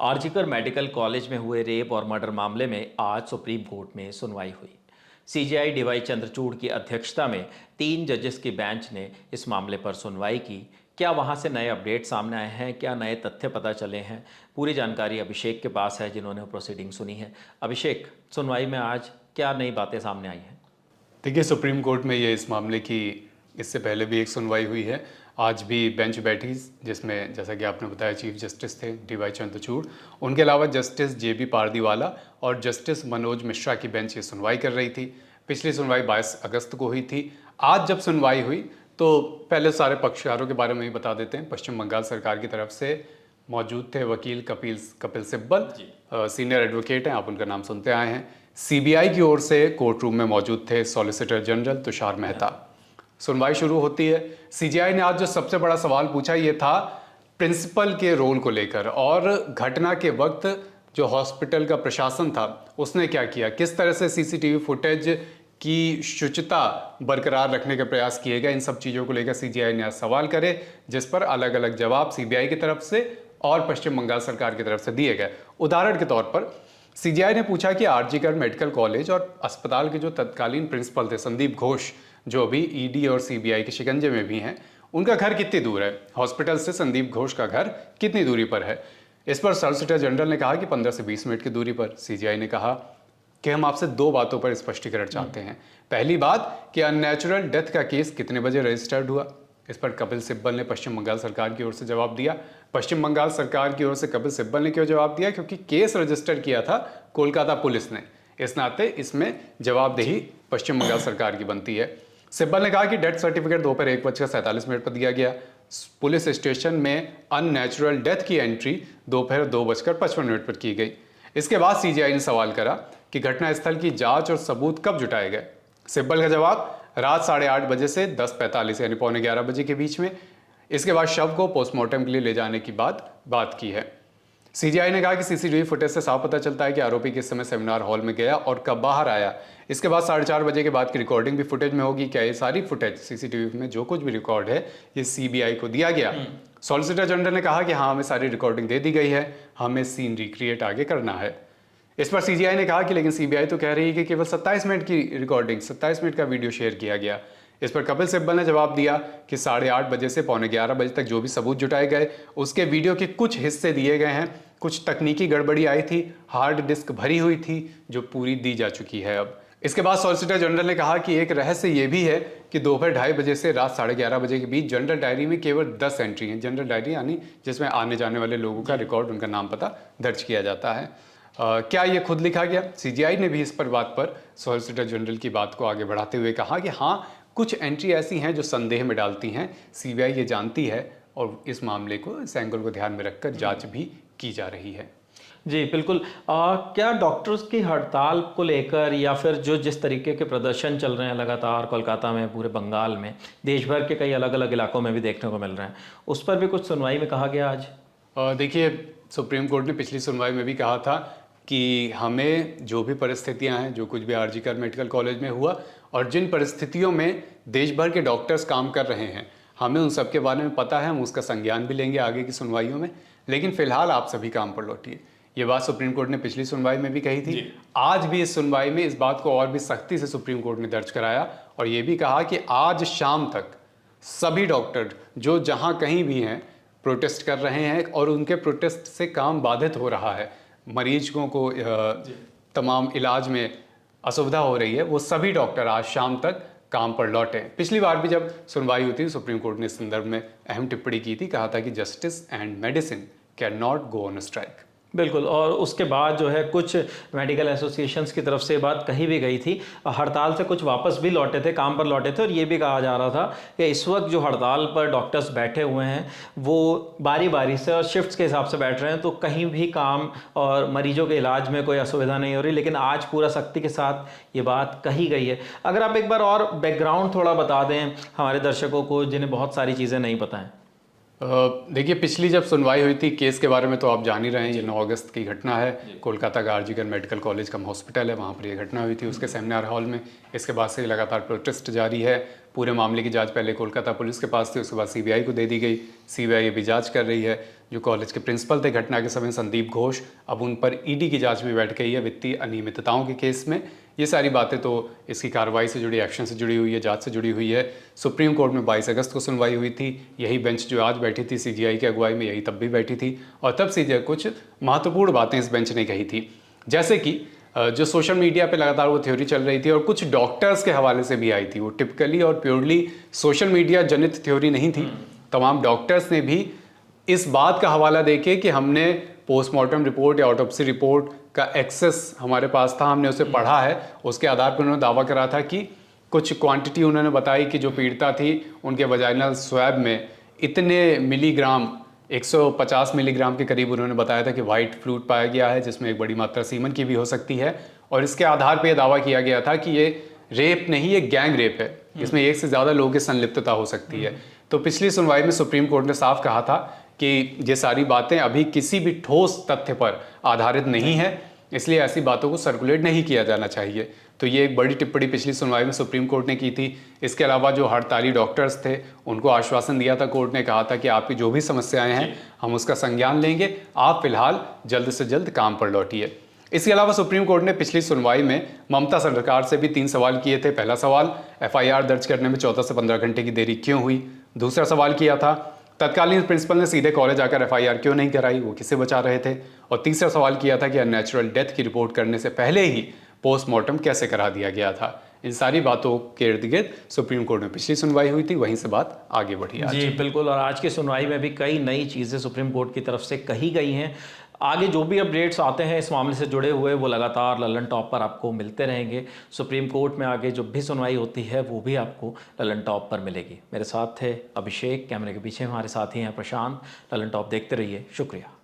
RG Kar medical college में हुए rape और मर्डर मामले में आज सुप्रीम कोर्ट में सुनवाई हुई। सीजेआई डीवाई चंद्रचूड़ की अध्यक्षता में 3 जजेस की बेंच ने इस मामले पर सुनवाई की। क्या वहां से नए अपडेट सामने आए हैं, क्या नए तथ्य पता चले हैं? पूरी जानकारी अभिषेक के पास है, जिन्होंने प्रोसीडिंग सुनी है। अभिषेक, सुनवाई में आज क्या नई बातें सामने आई हैं? देखिए, सुप्रीम कोर्ट में ये इस मामले की इससे पहले भी एक सुनवाई हुई है। आज भी बेंच बैठी, जिसमें जैसा कि आपने बताया चीफ जस्टिस थे डीवाई चंद्रचूड़, उनके अलावा जस्टिस जेबी पारदीवाला और जस्टिस मनोज मिश्रा की बेंच ये सुनवाई कर रही थी। पिछली सुनवाई 22 अगस्त को हुई थी। आज जब सुनवाई हुई तो पहले सारे पक्षकारों के बारे में ही बता देते हैं। पश्चिम बंगाल सरकार की तरफ से मौजूद थे वकील कपिल सिब्बल, सीनियर एडवोकेट हैं, आप उनका नाम सुनते आए हैं। सीबीआई की ओर से कोर्ट रूम में मौजूद थे सॉलिसिटर जनरल तुषार मेहता। सुनवाई शुरू होती है। सीजीआई ने आज जो सबसे बड़ा सवाल पूछा ये था प्रिंसिपल के रोल को लेकर, और घटना के वक्त जो हॉस्पिटल का प्रशासन था उसने क्या किया, किस तरह से सीसीटीवी फुटेज की शुचिता बरकरार रखने के प्रयास किए गए। इन सब चीज़ों को लेकर सीजीआई ने आज सवाल करे, जिस पर अलग अलग जवाब सीबीआई की तरफ से और पश्चिम बंगाल सरकार की तरफ से दिए गए। उदाहरण के तौर पर सीजीआई ने पूछा कि आरजीकर मेडिकल कॉलेज और अस्पताल के जो तत्कालीन प्रिंसिपल थे संदीप घोष, जो अभी ईडी और सीबीआई के शिकंजे में भी हैं, उनका घर कितनी दूर है, हॉस्पिटल से संदीप घोष का घर कितनी दूरी पर है। इस पर सॉलिसिटर जनरल ने कहा कि 15 से 20 मिनट की दूरी पर। सीजीआई ने कहा कि हम आपसे 2 बातों पर स्पष्टीकरण चाहते हैं। पहली बात कि अननेचुरल डेथ का केस कितने बजे रजिस्टर्ड हुआ। इस पर कपिल सिब्बल ने पश्चिम बंगाल सरकार की ओर से जवाब दिया। पश्चिम बंगाल सरकार की ओर से कपिल सिब्बल ने क्यों जवाब दिया? क्योंकि केस रजिस्टर किया था कोलकाता पुलिस ने, इस नाते इसमें जवाबदेही पश्चिम बंगाल सरकार की बनती है। सिब्बल ने कहा कि डेथ सर्टिफिकेट दोपहर 1:47 पर दिया गया। पुलिस स्टेशन में अननेचुरल डेथ की एंट्री दोपहर 2:55 पर की गई। इसके बाद सीजीआई ने सवाल करा कि घटनास्थल की जांच और सबूत कब जुटाए गए। सिब्बल का जवाब रात 8:30 बजे से 10:45 यानी पौने 11 बजे के बीच में। इसके बाद शव को पोस्टमार्टम के लिए ले जाने की बात की है। सीजीआई ने कहा कि सीसीटीवी फुटेज से साफ पता चलता है कि आरोपी किस समय सेमिनार हॉल में गया और कब बाहर आया। इसके बाद 4:30 बजे के बाद की रिकॉर्डिंग भी फुटेज में होगी। क्या ये सारी फुटेज सीसीटीवी में जो कुछ भी रिकॉर्ड है ये सीबीआई को दिया गया? सॉलिसिटर जनरल ने कहा कि हाँ, हमें सारी रिकॉर्डिंग दे दी गई है, हमें सीन रिक्रिएट आगे करना है। इस पर सीजीआई ने कहा कि लेकिन सीबीआई तो कह रही है कि केवल 27 मिनट की रिकॉर्डिंग, 27 मिनट का वीडियो शेयर किया गया। इस पर कपिल सिब्बल ने जवाब दिया कि 8:30 बजे से पौने 11 बजे तक जो भी सबूत जुटाए गए उसके वीडियो के कुछ हिस्से दिए गए हैं। कुछ तकनीकी गड़बड़ी आई थी, हार्ड डिस्क भरी हुई थी जो पूरी दी जा चुकी है अब। इसके बाद सॉलिसिटर जनरल ने कहा कि एक रहस्य ये भी है कि दोपहर 2:30 बजे से रात 11:30 बजे के बीच जनरल डायरी में केवल 10 एंट्री हैं। जनरल डायरी यानी जिसमें आने जाने वाले लोगों का रिकॉर्ड, उनका नाम पता दर्ज किया जाता है। क्या ये खुद लिखा गया? सीजीआई ने भी इस पर बात पर सॉलिसिटर जनरल की बात को आगे बढ़ाते हुए कहा कि हाँ, कुछ एंट्री ऐसी हैं जो संदेह में डालती हैं। सीबीआई ये जानती है और इस मामले को, इस एंगल को ध्यान में रखकर जांच भी की जा रही है। जी बिल्कुल। क्या डॉक्टर्स की हड़ताल को लेकर या फिर जो जिस तरीके के प्रदर्शन चल रहे हैं लगातार कोलकाता में, पूरे बंगाल में, देश भर के कई अलग अलग इलाकों में भी देखने को मिल रहे हैं, उस पर भी कुछ सुनवाई में कहा गया आज? देखिए, सुप्रीम कोर्ट ने पिछली सुनवाई में भी कहा था कि हमें जो भी परिस्थितियां हैं, जो कुछ भी आरजीकर मेडिकल कॉलेज में हुआ और जिन परिस्थितियों में देश भर के डॉक्टर्स काम कर रहे हैं, हमें उन सब के बारे में पता है, हम उसका संज्ञान भी लेंगे आगे की सुनवाइयों में। लेकिन फिलहाल आप सभी काम पर लौटिए। ये बात सुप्रीम कोर्ट ने पिछली सुनवाई में भी कही थी। आज भी इस सुनवाई में इस बात को और भी सख्ती से सुप्रीम कोर्ट ने दर्ज कराया और ये भी कहा कि आज शाम तक सभी डॉक्टर जो जहाँ कहीं भी हैं प्रोटेस्ट कर रहे हैं और उनके प्रोटेस्ट से काम बाधित हो रहा है, मरीजों को तमाम इलाज में असुविधा हो रही है, वो सभी डॉक्टर आज शाम तक काम पर लौटे। पिछली बार भी जब सुनवाई हुई थी सुप्रीम कोर्ट ने इस संदर्भ में अहम टिप्पणी की थी, कहा था कि justice and medicine can not go on strike. बिल्कुल। और उसके बाद जो है कुछ मेडिकल एसोसिएशंस की तरफ से बात कही भी गई थी, हड़ताल से कुछ वापस भी लौटे थे, काम पर लौटे थे, और ये भी कहा जा रहा था कि इस वक्त जो हड़ताल पर डॉक्टर्स बैठे हुए हैं वो बारी बारी से और शिफ्ट्स के हिसाब से बैठ रहे हैं, तो कहीं भी काम और मरीजों के इलाज में कोई असुविधा नहीं हो रही। लेकिन आज पूरा सख्ती के साथ ये बात कही गई है। अगर आप एक बार और बैकग्राउंड थोड़ा बता दें हमारे दर्शकों को जिन्हें बहुत सारी चीज़ें नहीं पता हैं। देखिए, पिछली जब सुनवाई हुई थी केस के बारे में तो आप जान ही रहे हैं, ये 9 अगस्त की घटना है। कोलकाता का आरजीकर मेडिकल कॉलेज का हॉस्पिटल है, वहाँ पर ये घटना हुई थी उसके सेमिनार हॉल में। इसके बाद से लगातार प्रोटेस्ट जारी है। पूरे मामले की जांच पहले कोलकाता पुलिस के पास थी, उसके बाद सीबीआई को दे दी गई। सीबीआई अभी जांच कर रही है। जो कॉलेज के प्रिंसिपल थे घटना के समय संदीप घोष, अब उन पर ईडी की जांच भी बैठ गई है वित्तीय अनियमितताओं के केस में। ये सारी बातें तो इसकी कार्रवाई से जुड़ी, एक्शन से जुड़ी हुई है, जांच से जुड़ी हुई है। सुप्रीम कोर्ट में 22 अगस्त को सुनवाई हुई थी। यही बेंच जो आज बैठी थी सीजीआई की अगुवाई में, यही तब भी बैठी थी और तब सीजीआई कुछ महत्वपूर्ण बातें इस बेंच ने कही थी, जैसे कि जो सोशल मीडिया पे लगातार वो थ्योरी चल रही थी और कुछ डॉक्टर्स के हवाले से भी आई थी। वो टिपिकली और प्योरली सोशल मीडिया जनित थ्योरी नहीं थी। तमाम डॉक्टर्स ने भी इस बात का हवाला देके कि हमने पोस्टमार्टम रिपोर्ट या ऑटोप्सी रिपोर्ट का एक्सेस हमारे पास था, हमने उसे पढ़ा है, उसके आधार पर उन्होंने दावा करा था कि कुछ क्वांटिटी उन्होंने बताई कि जो पीड़िता थी उनके वजाइनल स्वैब में इतने मिलीग्राम, 150 मिलीग्राम के करीब उन्होंने बताया था कि वाइट फ्लूइड पाया गया है, जिसमें एक बड़ी मात्रा सीमन की भी हो सकती है। और इसके आधार पर यह दावा किया गया था कि ये रेप नहीं, ये गैंग रेप है, इसमें एक से ज़्यादा लोगों की संलिप्तता हो सकती है। तो पिछली सुनवाई में सुप्रीम कोर्ट ने साफ कहा था कि ये सारी बातें अभी किसी भी ठोस तथ्य पर आधारित नहीं है, इसलिए ऐसी बातों को सर्कुलेट नहीं किया जाना चाहिए। तो ये एक बड़ी टिप्पणी पिछली सुनवाई में सुप्रीम कोर्ट ने की थी। इसके अलावा जो हड़ताली डॉक्टर्स थे उनको आश्वासन दिया था कोर्ट ने, कहा था कि आपकी जो भी समस्याएं हैं हम उसका संज्ञान लेंगे, आप फिलहाल जल्द से जल्द काम पर लौटिए। इसके अलावा सुप्रीम कोर्ट ने पिछली सुनवाई में ममता सरकार से भी 3 सवाल किए थे। पहला सवाल, एफआईआर दर्ज करने में 14 से 15 घंटे की देरी क्यों हुई। दूसरा सवाल किया था, तत्कालीन प्रिंसिपल ने सीधे कॉलेज आकर एफआईआर क्यों नहीं कराई, वो किसे बचा रहे थे। और तीसरा सवाल किया था कि अननेचुरल डेथ की रिपोर्ट करने से पहले ही पोस्टमार्टम कैसे करा दिया गया था। इन सारी बातों के इर्द गिर्द सुप्रीम कोर्ट में पिछली सुनवाई हुई थी, वहीं से बात आगे बढ़ी आज। जी बिल्कुल, और आज की सुनवाई में भी कई नई चीज़ें सुप्रीम कोर्ट की तरफ से कही गई हैं। आगे जो भी अपडेट्स आते हैं इस मामले से जुड़े हुए, वो लगातार ललन टॉप पर आपको मिलते रहेंगे। सुप्रीम कोर्ट में आगे जो भी सुनवाई होती है वो भी आपको ललन टॉप पर मिलेगी। मेरे साथ थे अभिषेक, कैमरे के पीछे हमारे साथी हैं प्रशांत। ललन टॉप देखते रहिए, शुक्रिया।